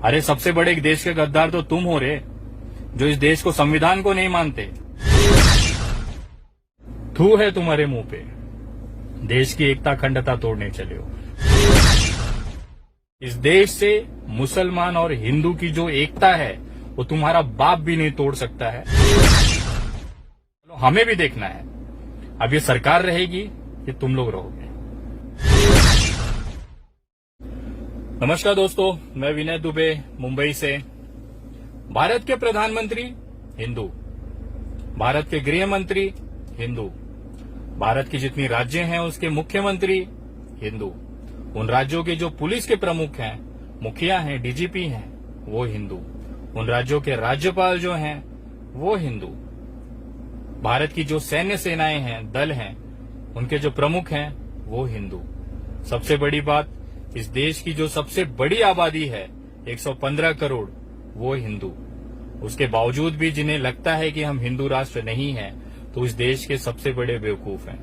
अरे सबसे बड़े देश के गद्दार तो तुम हो रे, जो इस देश को, संविधान को नहीं मानते। थू है तुम्हारे मुंह पे, देश की एकता अखंडता तोड़ने चले हो। इस देश से मुसलमान और हिंदू की जो एकता है वो तुम्हारा बाप भी नहीं तोड़ सकता है। हमें भी देखना है अब ये सरकार रहेगी कि तुम लोग रहोगे। नमस्कार दोस्तों, मैं विनय दुबे मुंबई से। भारत के प्रधानमंत्री हिंदू, भारत के गृह मंत्री हिंदू, भारत की जितनी राज्य हैं उसके मुख्यमंत्री हिंदू, उन राज्यों के जो पुलिस के प्रमुख हैं, मुखिया हैं, डीजीपी हैं, वो हिंदू, उन राज्यों के राज्यपाल जो हैं वो हिंदू, भारत की जो सैन्य सेनाएं हैं, दल हैं, उनके जो प्रमुख हैं वो हिंदू। सबसे बड़ी बात, इस देश की जो सबसे बड़ी आबादी है 115 करोड़, वो हिंदू। उसके बावजूद भी जिन्हें लगता है कि हम हिंदू राष्ट्र नहीं हैं, तो इस देश के सबसे बड़े बेवकूफ हैं।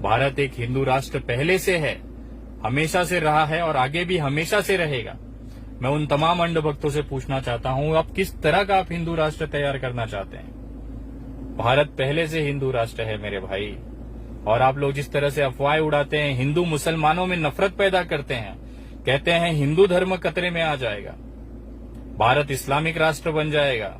भारत एक हिंदू राष्ट्र पहले से है, हमेशा से रहा है और आगे भी हमेशा से रहेगा। मैं उन तमाम अंधभक्तों से पूछना चाहता हूं, आप किस तरह का आप हिंदू राष्ट्र तैयार करना चाहते हैं? भारत पहले से हिंदू राष्ट्र है मेरे भाई। और आप लोग जिस तरह से अफवाहें उड़ाते हैं, हिंदू मुसलमानों में नफरत पैदा करते हैं, कहते हैं हिंदू धर्म खतरे में आ जाएगा, भारत इस्लामिक राष्ट्र बन जाएगा,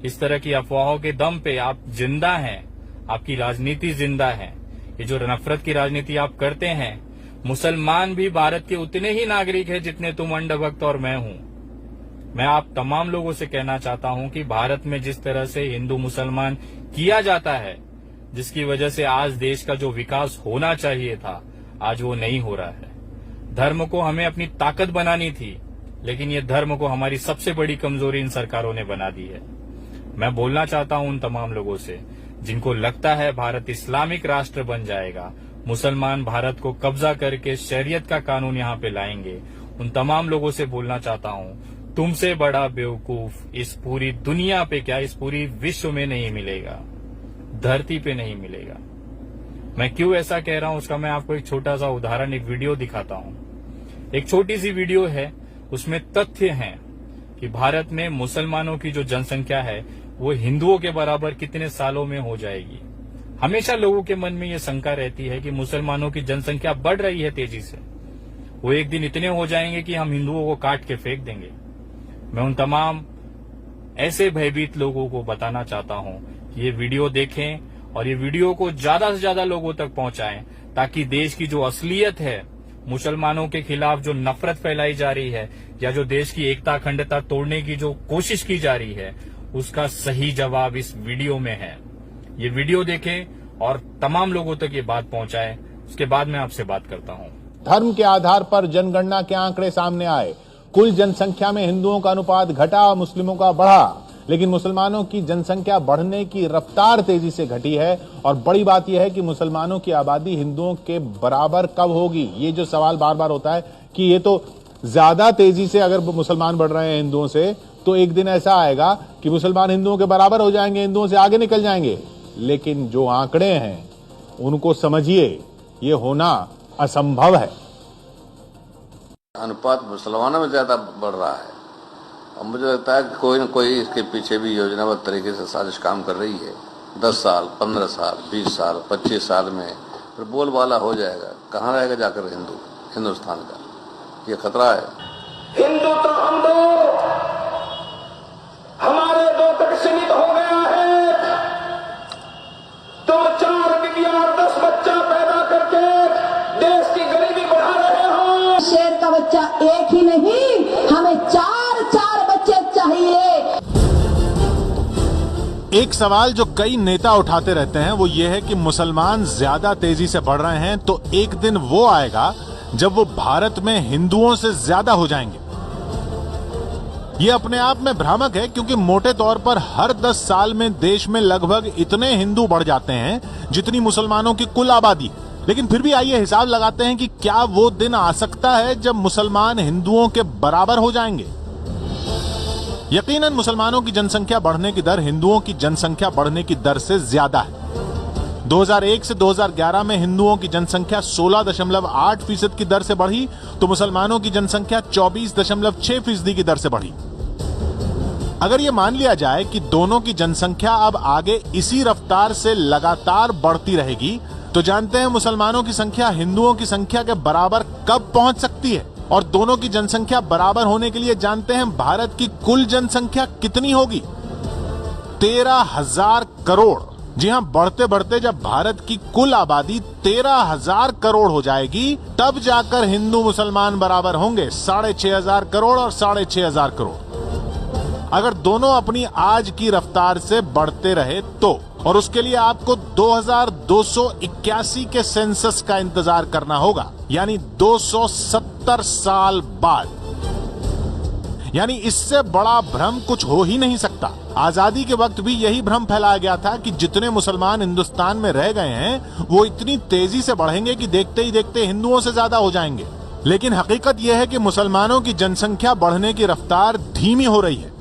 इस तरह की अफवाहों के दम पे आप जिंदा हैं, आपकी राजनीति जिंदा है। ये जो नफरत की राजनीति आप करते हैं, मुसलमान भी भारत के उतने ही नागरिक हैं जितने तुम अंधभक्त और मैं हूं। मैं आप तमाम लोगों से कहना चाहता हूं कि भारत में जिस तरह से हिंदू मुसलमान किया जाता है, जिसकी वजह से आज देश का जो विकास होना चाहिए था, आज वो नहीं हो रहा है। धर्म को हमें अपनी ताकत बनानी थी, लेकिन ये धर्म को हमारी सबसे बड़ी कमजोरी इन सरकारों ने बना दी है। मैं बोलना चाहता हूं उन तमाम लोगों से जिनको लगता है भारत इस्लामिक राष्ट्र बन जाएगा, मुसलमान भारत को कब्जा करके शरीयत का कानून यहां पे लाएंगे, उन तमाम लोगों से बोलना चाहता हूं, तुमसे बड़ा बेवकूफ इस पूरी दुनिया पे क्या, इस पूरी विश्व में नहीं मिलेगा, धरती पे नहीं मिलेगा। मैं क्यों ऐसा कह रहा हूं उसका मैं आपको एक छोटा सा उदाहरण, एक वीडियो दिखाता हूं। एक छोटी सी वीडियो है, उसमें तथ्य हैं कि भारत में मुसलमानों की जो जनसंख्या है वो हिंदुओं के बराबर कितने सालों में हो जाएगी। हमेशा लोगों के मन में ये शंका रहती है कि मुसलमानों की जनसंख्या बढ़ रही है तेजी से, वो एक दिन इतने हो जाएंगे कि हम हिंदुओं को काट के फेंक देंगे। मैं उन तमाम ऐसे भयभीत लोगों को बताना चाहता हूं कि ये वीडियो देखें और ये वीडियो को ज्यादा से ज्यादा लोगों तक पहुंचाएं, ताकि देश की जो असलियत है, मुसलमानों के खिलाफ जो नफरत फैलाई जा रही है या जो देश की एकता अखंडता तोड़ने की जो कोशिश की जा रही है, उसका सही जवाब इस वीडियो में है। ये वीडियो देखें और तमाम लोगों तक ये बात पहुंचाएं। उसके बाद मैं आपसे बात करता हूं। धर्म के आधार पर जनगणना के आंकड़े सामने आए, कुल जनसंख्या में हिंदुओं का अनुपात घटा, मुस्लिमों का बढ़ा, लेकिन मुसलमानों की जनसंख्या बढ़ने की रफ्तार तेजी से घटी है। और बड़ी बात यह है कि मुसलमानों की आबादी हिंदुओं के बराबर कब होगी, ये जो सवाल बार बार होता है कि ये तो ज्यादा तेजी से अगर मुसलमान बढ़ रहे हैं हिंदुओं से, तो एक दिन ऐसा आएगा कि मुसलमान हिंदुओं के बराबर हो जाएंगे, हिंदुओं से आगे निकल जाएंगे। लेकिन जो आंकड़े हैं उनको समझिए, ये होना असंभव है। अनुपात मुसलमानों में ज्यादा बढ़ रहा है और मुझे लगता है कि कोई न कोई इसके पीछे भी योजनाबद्ध तरीके से साजिश काम कर रही है। 10 साल, 15 साल, 20 साल, 25 साल में फिर बोलबाला हो जाएगा। कहाँ रहेगा जाकर हिंदुस्तान का? ये खतरा है। हिंदू तो हम दो, हमारे दो तक सीमित हो गया है। 2-4 बिटिया 10 बच्चा पैदा करके देश की गरीबी बढ़ा रहे हो। शेर का बच्चा एक ही नहीं, हमें 4-4 बच्चे चाहिए। एक सवाल जो कई नेता उठाते रहते हैं वो ये है कि मुसलमान ज्यादा तेजी से बढ़ रहे हैं, तो एक दिन वो आएगा जब वो भारत में हिंदुओं से ज्यादा हो जाएंगे। ये अपने आप में भ्रामक है, क्योंकि मोटे तौर पर हर 10 साल में देश में लगभग इतने हिंदू बढ़ जाते हैं जितनी मुसलमानों की कुल आबादी। लेकिन फिर भी आइए हिसाब लगाते हैं कि क्या वो दिन आ सकता है जब मुसलमान हिंदुओं के बराबर हो जाएंगे। यकीनन मुसलमानों की जनसंख्या बढ़ने की दर हिंदुओं की जनसंख्या बढ़ने की दर से ज्यादा है। 2001 से 2011 में हिंदुओं की जनसंख्या 16.8% की दर से बढ़ी तो मुसलमानों की जनसंख्या 24.6% की दर से बढ़ी। अगर ये मान लिया जाए कि दोनों की जनसंख्या अब आगे इसी रफ्तार से लगातार बढ़ती रहेगी तो जानते हैं मुसलमानों की संख्या हिंदुओं की संख्या के बराबर कब पहुंच सकती है? और दोनों की जनसंख्या बराबर होने के लिए जानते हैं भारत की कुल जनसंख्या कितनी होगी? 13,000 करोड़। जी हां, बढ़ते बढ़ते जब भारत की कुल आबादी 13,000 करोड़ हो जाएगी तब जाकर हिंदू मुसलमान बराबर होंगे, 6,500 करोड़ और 6,500 करोड़। अगर दोनों अपनी आज की रफ्तार से बढ़ते रहे तो, और उसके लिए आपको 2281 के सेंसस का इंतजार करना होगा, यानी 270 साल बाद। यानी इससे बड़ा भ्रम कुछ हो ही नहीं सकता। आजादी के वक्त भी यही भ्रम फैलाया गया था कि जितने मुसलमान हिंदुस्तान में रह गए हैं वो इतनी तेजी से बढ़ेंगे कि देखते ही देखते हिंदुओं से ज्यादा हो जाएंगे। लेकिन हकीकत यह है कि मुसलमानों की जनसंख्या बढ़ने की रफ्तार धीमी हो रही है।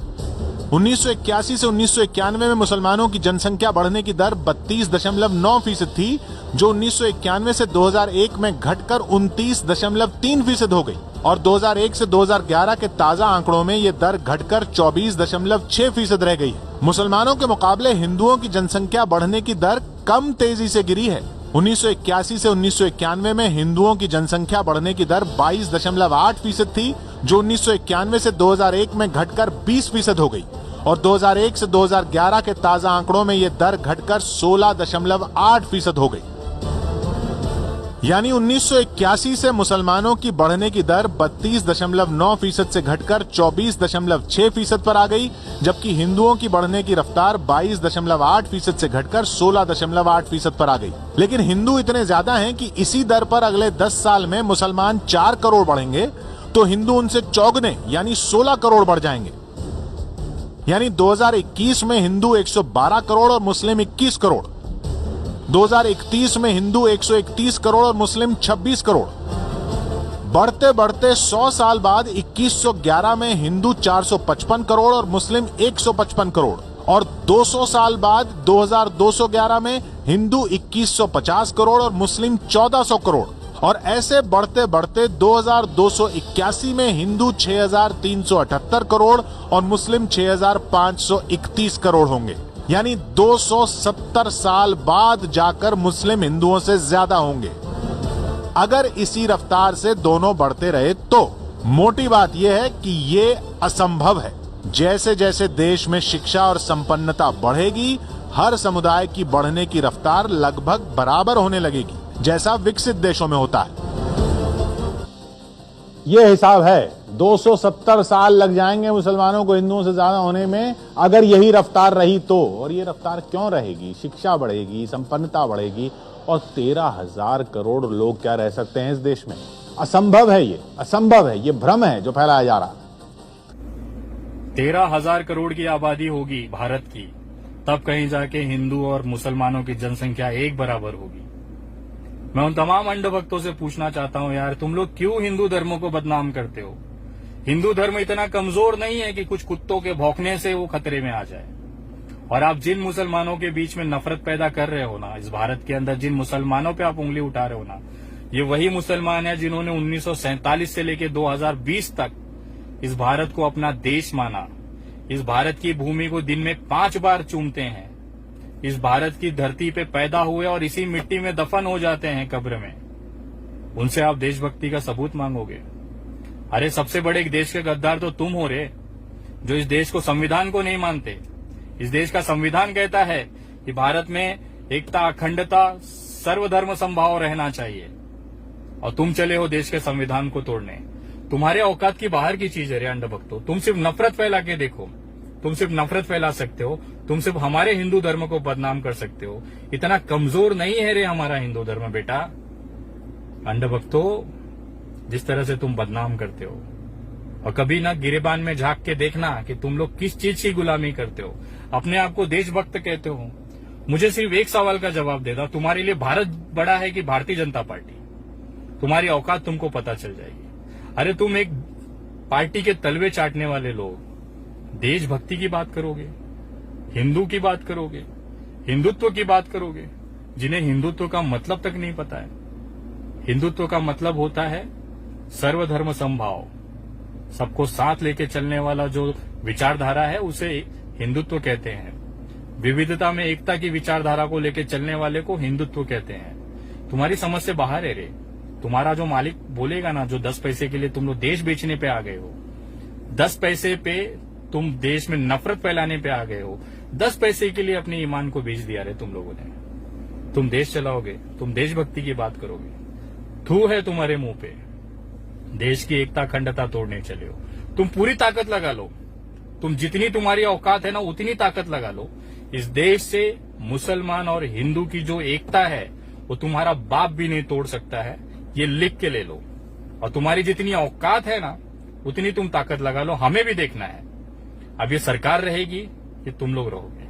1981 से 1991 में मुसलमानों की जनसंख्या बढ़ने की दर 32.9% थी, जो 1991 से 2001 में घटकर 29.3% हो गई और 2001 से 2011 के ताजा आंकड़ों में ये दर घटकर 24.6% रह गई है। मुसलमानों के मुकाबले हिंदुओं की जनसंख्या बढ़ने की दर कम तेजी से गिरी है। 1981 से 1991 में हिंदुओं की जनसंख्या बढ़ने की दर 22.8% थी, जो 1991 से 2001 में घटकर 20% हो गई और 2001 से 2011 के ताजा आंकड़ों में यह दर घटकर 16.8% हो गई। यानी 1981 से मुसलमानों की बढ़ने की दर 32.9% से घटकर 24.6% पर आ गई, जबकि हिंदुओं की बढ़ने की रफ्तार 22.8% से घटकर 16.8% पर आ गई। लेकिन हिंदू इतने ज्यादा हैं कि इसी दर पर अगले 10 साल में मुसलमान 4 करोड़ बढ़ेंगे तो हिंदू उनसे चौगुने यानी 16 करोड़ बढ़ जाएंगे। यानी 2021 में हिंदू 112 करोड़ और मुस्लिम 21 करोड़, 2031 में हिंदू 131 करोड़ और मुस्लिम 26 करोड़। बढ़ते बढ़ते 100 साल बाद 2111 में हिंदू 455 करोड़ और मुस्लिम 155 करोड़ और 200 साल बाद 2211 में हिंदू 2150 करोड़ और मुस्लिम 1400 करोड़ और ऐसे बढ़ते बढ़ते 2281 में हिंदू 6378 करोड़ और मुस्लिम 6531 करोड़ होंगे। यानी 270 साल बाद जाकर मुस्लिम हिंदुओं से ज्यादा होंगे। अगर इसी रफ्तार से दोनों बढ़ते रहे तो मोटी बात यह है कि ये असंभव है। जैसे जैसे देश में शिक्षा और संपन्नता बढ़ेगी, हर समुदाय की बढ़ने की रफ्तार लगभग बराबर होने लगेगी, जैसा विकसित देशों में होता है। यह हिसाब है। 270 साल लग जाएंगे मुसलमानों को हिंदुओं से ज्यादा होने में अगर यही रफ्तार रही तो। और ये रफ्तार क्यों रहेगी? शिक्षा बढ़ेगी, संपन्नता बढ़ेगी और 13,000 करोड़ लोग क्या रह सकते हैं इस देश में? असंभव है, ये असंभव है, ये भ्रम है जो फैलाया जा रहा है। 13,000 करोड़ की आबादी होगी भारत की, तब कहीं जाके हिंदू और मुसलमानों की जनसंख्या एक बराबर होगी। मैं उन तमाम अंधभक्तों से पूछना चाहता हूं, यार तुम लोग क्यों हिंदू धर्मों को बदनाम करते हो? हिंदू धर्म इतना कमजोर नहीं है कि कुछ कुत्तों के भौंकने से वो खतरे में आ जाए। और आप जिन मुसलमानों के बीच में नफरत पैदा कर रहे हो ना, इस भारत के अंदर जिन मुसलमानों पे आप उंगली उठा रहे हो ना, ये वही मुसलमान है जिन्होंने 1947 से लेकर 2020 तक इस भारत को अपना देश माना, इस भारत की भूमि को दिन में 5 बार चूमते हैं, इस भारत की धरती पे पैदा हुए और इसी मिट्टी में दफन हो जाते हैं कब्र में। उनसे आप देशभक्ति का सबूत मांगोगे? अरे सबसे बड़े एक देश के गद्दार तो तुम हो रे, जो इस देश को, संविधान को नहीं मानते। इस देश का संविधान कहता है कि भारत में एकता, अखंडता, सर्वधर्म संभाव रहना चाहिए, और तुम चले हो देश के संविधान को तोड़ने। तुम्हारे औकात की बाहर की चीज है रे अंधभक्तों। तुम सिर्फ नफरत फैला के देखो, तुम सिर्फ नफरत फैला सकते हो, तुम सिर्फ हमारे हिंदू धर्म को बदनाम कर सकते हो। इतना कमजोर नहीं है रे हमारा हिंदू धर्म बेटा। अंधभक्तों, जिस तरह से तुम बदनाम करते हो, और कभी ना गिरेबान में झांक के देखना कि तुम लोग किस चीज की गुलामी करते हो। अपने आप को देशभक्त कहते हो। मुझे सिर्फ एक सवाल का जवाब दे दो, तुम्हारे लिए भारत बड़ा है कि भारतीय जनता पार्टी? तुम्हारी औकात तुमको पता चल जाएगी। अरे तुम एक पार्टी के तलवे चाटने वाले लोग देशभक्ति की बात करोगे, हिंदू की बात करोगे, हिंदुत्व की बात करोगे, जिन्हें हिंदुत्व का मतलब तक नहीं पता है। हिंदुत्व का मतलब होता है सर्वधर्म समभाव, सबको साथ लेके चलने वाला जो विचारधारा है उसे हिंदुत्व कहते हैं। विविधता में एकता की विचारधारा को लेके चलने वाले को हिंदुत्व कहते हैं। तुम्हारी समझ से बाहर है रे। तुम्हारा जो मालिक बोलेगा ना, जो 10 पैसे के लिए तुम लोग देश बेचने पे आ गए हो, 10 पैसे पे तुम देश में नफरत फैलाने पे आ गए हो, 10 पैसे के लिए अपने ईमान को बेच दिया रे तुम लोगों ने। तुम देश चलाओगे, तुम देशभक्ति की बात करोगे, थू है तुम्हारे मुंह पे। देश की एकता अखंडता तोड़ने चले हो। तुम पूरी ताकत लगा लो, तुम जितनी तुम्हारी औकात है ना उतनी ताकत लगा लो। इस देश से मुसलमान और हिंदू की जो एकता है वो तुम्हारा बाप भी नहीं तोड़ सकता है, ये लिख के ले लो। और तुम्हारी जितनी औकात है ना उतनी तुम ताकत लगा लो। हमें भी देखना है अब ये सरकार रहेगी कि तुम लोग रहोगे।